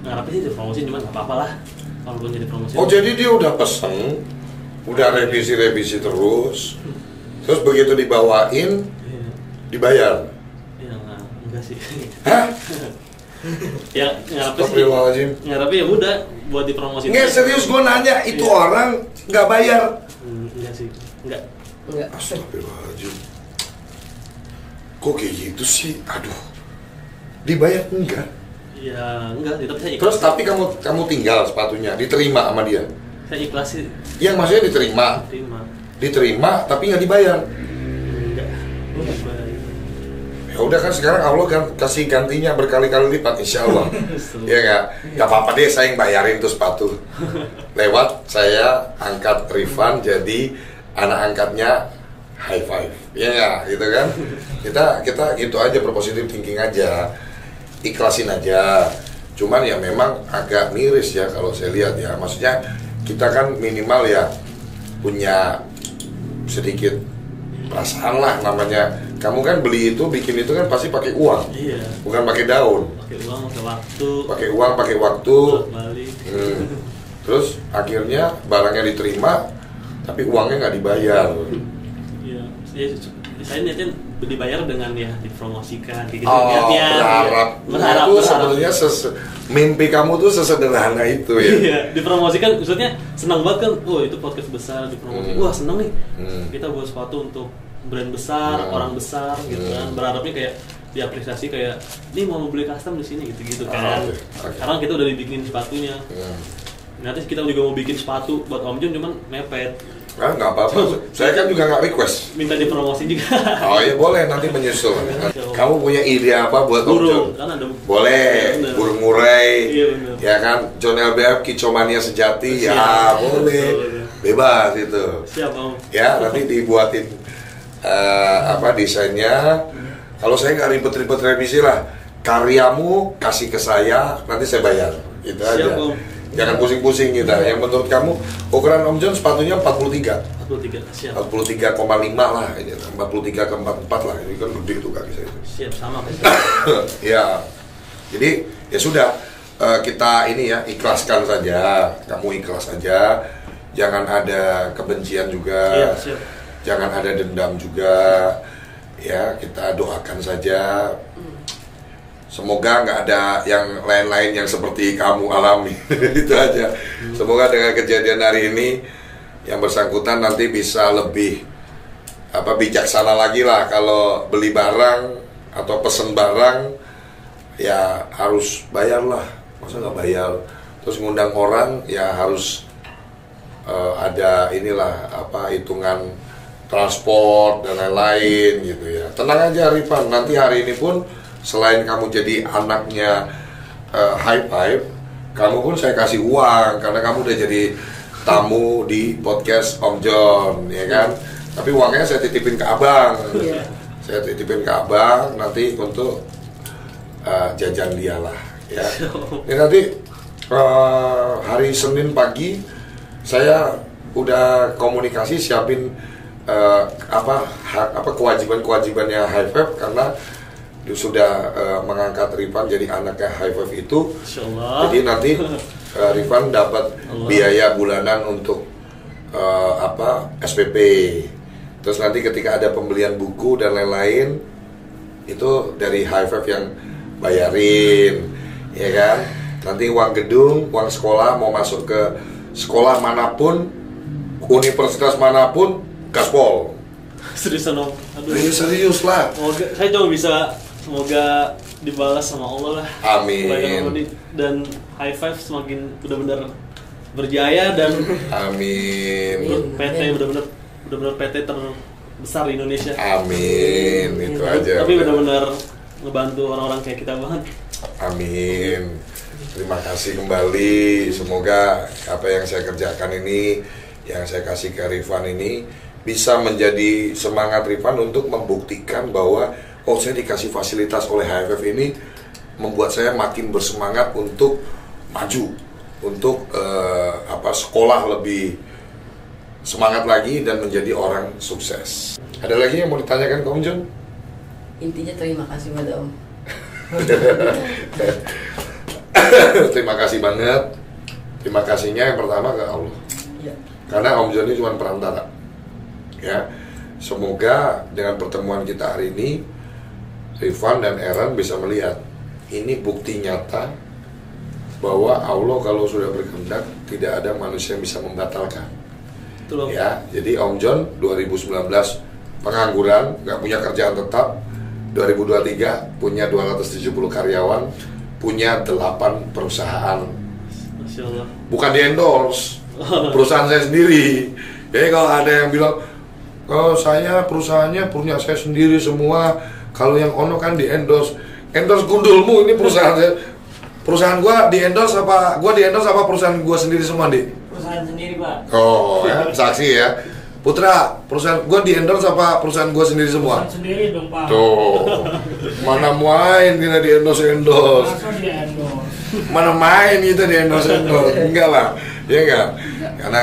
ngarepnya sih dipromosin, cuman nggak apa-apa lah walaupun jadi promosi. Oh jadi dia udah pesen, udah revisi terus begitu dibawain, Iya. dibayar? Ya enggak sih. Hah? Ya ngarepnya sih, Astagfirullahaladzim. ngarepnya ya udah buat dipromosin. Nggak serius, gue nanya, itu Iya. orang nggak bayar? Enggak sih, enggak. Enggak. Astagfirullahaladzim. Kok kayak gitu sih? Aduh. Dibayar enggak? Ya enggak, tapi saya ikhlas. Terus tapi kamu tinggal sepatunya, diterima sama dia? Saya ikhlas sih, Yang maksudnya diterima? terima. Diterima tapi nggak dibayar? Enggak. Ya udah kan sekarang Allah kan kasih gantinya berkali-kali lipat insya Allah. Ya nggak? Nggak apa-apa deh, saya yang bayarin tuh sepatu. Lewat saya angkat Rifan jadi anak angkatnya high five. Ya nggak? Gitu kan? Kita gitu aja, berpositif thinking aja. Ikhlasin aja. Cuman ya memang agak miris ya kalau saya lihat ya. Maksudnya kita kan minimal ya punya sedikit perasaan lah namanya. Kamu kan beli itu, bikin itu kan pasti pakai uang, Iya. bukan pakai daun. Pakai uang, pakai waktu. Pakai uang, pakai waktu. Balik. Terus akhirnya barangnya diterima, tapi uangnya nggak dibayar. Iya, saya niatnya dibayar dengan ya dipromosikan kayak gitu. Oh, Niatnya berharap. berharap. Itu sebetulnya mimpi kamu tuh sesederhana itu ya. Iya, dipromosikan, maksudnya senang banget kan. Oh itu podcast besar dipromosikan. Wah senang nih. Kita buat sepatu untuk brand besar, orang besar gitu kan. Berharapnya kayak diapresiasi kayak, nih mau beli custom di sini gitu kan. Okay. Sekarang kita udah dibikin sepatunya. Nanti kita juga mau bikin sepatu buat Om Jun, cuman mepet. Ah, nggak apa-apa. Saya kan juga nggak request. Minta dipromosi juga. Oh ya boleh, nanti menyusul. Kamu punya ide apa buat Om John? Burung, kan ada. Boleh, Bener. burung murai. Iya, bener. Ya kan, John LBF kicomania sejati. Siap. Ya boleh, Betul. bebas itu. Siap Om. Ya nanti dibuatin desainnya. Kalau saya nggak ribet-ribet revisi lah, karyamu kasih ke saya, nanti saya bayar. Itu Siap, aja. Om. Jangan pusing-pusing kita. Yang menurut kamu ukuran Om John sepatunya 43. 43, siap. 43,5 lah, ini 43 ke 44 lah, ini kan gede tuh kaki saya. Siap, sama kan. Ya, jadi ya sudah, kita ini ya ikhlaskan saja, kamu ikhlas saja, jangan ada kebencian juga, Iya, siap. jangan ada dendam juga, ya kita doakan saja. Semoga nggak ada yang lain-lain yang seperti kamu alami. Itu aja. Semoga dengan kejadian hari ini yang bersangkutan nanti bisa lebih bijaksana lagi lah kalau beli barang atau pesen barang, ya harus bayar lah, masa nggak bayar. Terus ngundang orang ya harus ada inilah apa hitungan transport dan lain-lain gitu ya. Tenang aja Rifan, nanti hari ini pun selain kamu jadi anaknya High Five, kamu pun saya kasih uang karena kamu udah jadi tamu di podcast Om John, ya kan? Tapi uangnya saya titipin ke abang, saya titipin ke abang nanti untuk jajan dia lah, ya. Ini nanti hari Senin pagi saya udah komunikasi siapin kewajibannya High Five karena sudah mengangkat Rifan jadi anaknya High Five itu. Jadi nanti Rifan dapat biaya bulanan untuk SPP. Terus nanti ketika ada pembelian buku dan lain-lain itu dari High Five yang bayarin, ya kan? Nanti uang gedung, uang sekolah mau masuk ke sekolah manapun, universitas manapun, gaspol. Seriusan Om? Aduh. Serius lah. Saya cuma bisa, semoga dibalas sama Allah lah. Amin. Dan High Five semakin benar-benar berjaya dan amin. PT benar-benar PT terbesar di Indonesia. Amin. Itu aja. Tapi benar-benar ngebantu orang-orang kayak kita banget. Amin. Terima kasih kembali. Semoga apa yang saya kerjakan ini, yang saya kasih ke Rifan ini bisa menjadi semangat Rifan untuk membuktikan bahwa saya dikasih fasilitas oleh HFF ini membuat saya makin bersemangat untuk maju, untuk sekolah lebih semangat lagi dan menjadi orang sukses. Ada lagi yang mau ditanyakan ke Om John? Intinya terima kasih pada Om. Terima kasih banget. Terima kasihnya yang pertama ke Allah. Ya. Karena Om John ini cuma perantara. Ya. Semoga dengan pertemuan kita hari ini Rifan dan Aaron bisa melihat ini bukti nyata bahwa Allah kalau sudah berkehendak tidak ada manusia yang bisa membatalkan. Betul. Ya, jadi Om John 2019 pengangguran, nggak punya kerjaan tetap. 2023 punya 270 karyawan, punya 8 perusahaan. Masya Allah. Bukan di endorse, perusahaan saya sendiri. Jadi kalau ada yang bilang, saya perusahaannya punya saya sendiri semua. Kalau yang ono kan di endorse gundulmu, ini perusahaan saya. Perusahaan gua di endorse apa? Gua di endorse apa perusahaan gua sendiri semua, Dik? Perusahaan sendiri, Pak. Oh, ya, saksi ya. Putra, perusahaan gua di endorse apa perusahaan gua sendiri semua? Perusahaan sendiri dong, Pak. Tuh. Mana main kita di endorse. Masa di endorse? Mana main kita di endorse. Enggak lah. Ya enggak. Karena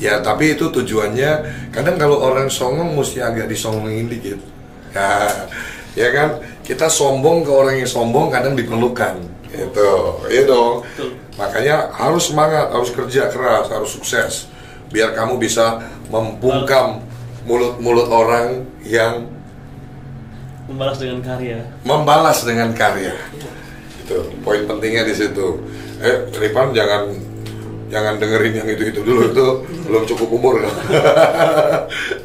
ya tapi itu tujuannya. Kadang kalau orang songong mesti agak disongongin dikit. Ya kan? Kita sombong ke orang yang sombong kadang diperlukan. Gitu. Iya dong. Makanya harus semangat, harus kerja keras, harus sukses. Biar kamu bisa membungkam mulut-mulut orang yang membalas dengan karya. Itu poin pentingnya di situ. Rifan jangan dengerin yang itu dulu, itu belum cukup umur.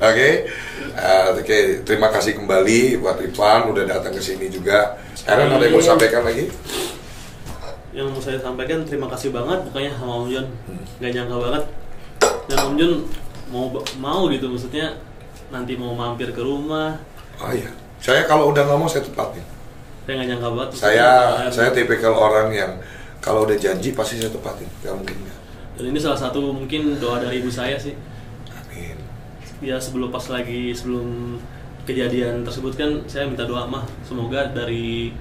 Oke, terima kasih kembali buat Rifan udah datang ke sini juga. Sekarang ada yang mau sampaikan lagi? Yang mau saya sampaikan terima kasih banget pokoknya sama Om John. Gak nyangka banget. Dan Om John mau gitu, maksudnya nanti mau mampir ke rumah. Oh iya, saya kalau udah ngomong saya tepatin. Saya nggak nyangka banget. Saya tipikal orang yang kalau udah janji pasti saya tepatin, nggak mungkin nggak. Dan ini salah satu mungkin doa dari ibu saya sih. Amin. Ya sebelum kejadian tersebut kan saya minta doa mah, semoga dari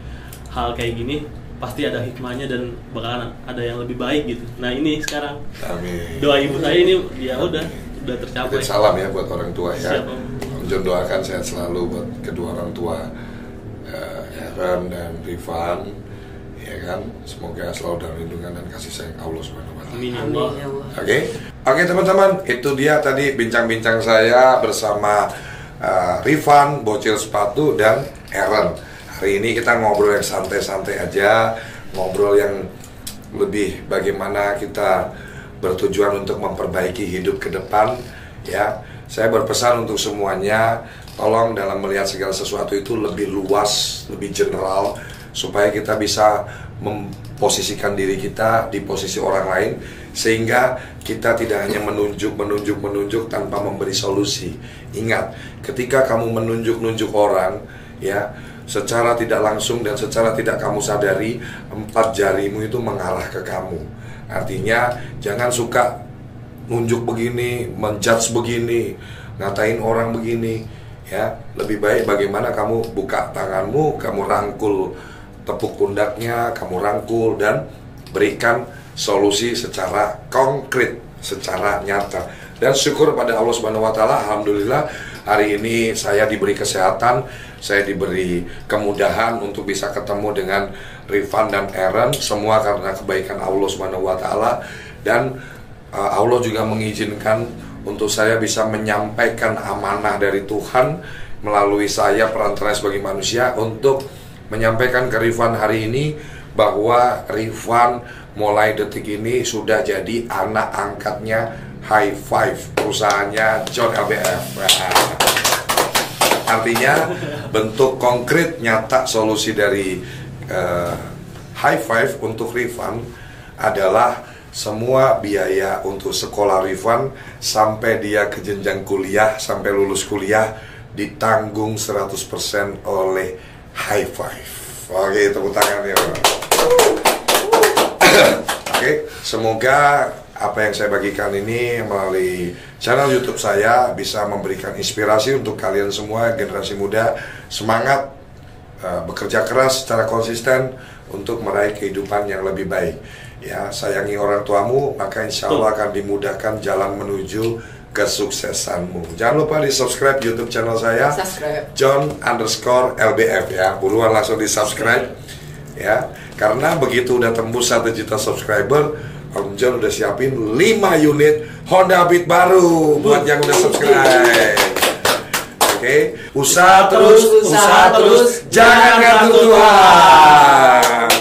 hal kayak gini pasti ada hikmahnya dan bakalan ada yang lebih baik gitu. Nah ini sekarang. Amin. Doa ibu saya ini ya udah tercapai. Salam ya buat orang tua ya. Siap, Om John doakan sehat selalu buat kedua orang tua Aaron dan Rifan, ya kan. Semoga selalu dalam lindungan dan kasih sayang Allah Subhanahu wa taala. Amin. Oke teman-teman, itu dia tadi bincang-bincang saya bersama Rifan, bocil sepatu, dan Aaron. Hari ini kita ngobrol yang santai-santai aja, ngobrol yang lebih bagaimana kita bertujuan untuk memperbaiki hidup ke depan, ya. Saya berpesan untuk semuanya, tolong dalam melihat segala sesuatu itu lebih luas, lebih general, supaya kita bisa memposisikan diri kita di posisi orang lain, sehingga kita tidak hanya menunjuk tanpa memberi solusi. Ingat, ketika kamu menunjuk orang, ya, secara tidak langsung dan secara tidak kamu sadari, 4 jarimu itu mengarah ke kamu. Artinya jangan suka nunjuk begini, menjudge begini, ngatain orang begini, ya. Lebih baik bagaimana kamu buka tanganmu, kamu rangkul tepuk pundaknya, kamu rangkul dan berikan solusi secara konkret, secara nyata. Dan syukur pada Allah Subhanahu wa taala, alhamdulillah hari ini saya diberi kesehatan, saya diberi kemudahan untuk bisa ketemu dengan Rifan dan Aaron, semua karena kebaikan Allah Subhanahu wa taala. Dan Allah juga mengizinkan untuk saya bisa menyampaikan amanah dari Tuhan melalui saya, perantara sebagai manusia, untuk menyampaikan ke Rifan hari ini bahwa Rifan mulai detik ini sudah jadi anak angkatnya High Five, perusahaannya John LBF. Artinya bentuk konkret nyata solusi dari High Five untuk Rifan adalah semua biaya untuk sekolah Rifan sampai dia ke jenjang kuliah, sampai lulus kuliah ditanggung 100% oleh High Five. Oke, tepuk tangan ya. Oke, semoga apa yang saya bagikan ini melalui channel YouTube saya bisa memberikan inspirasi untuk kalian semua, generasi muda. Semangat bekerja keras secara konsisten untuk meraih kehidupan yang lebih baik. Ya, sayangi orang tuamu, maka insya Allah akan dimudahkan jalan menuju kesuksesanmu. Jangan lupa di subscribe YouTube channel saya, John_LBF ya. Buruan langsung di subscribe ya, karena begitu udah tembus 1 juta subscriber, Om John udah siapin 5 unit Honda Beat baru buat yang udah subscribe. Oke, usaha terus, jangan gantung Tuhan.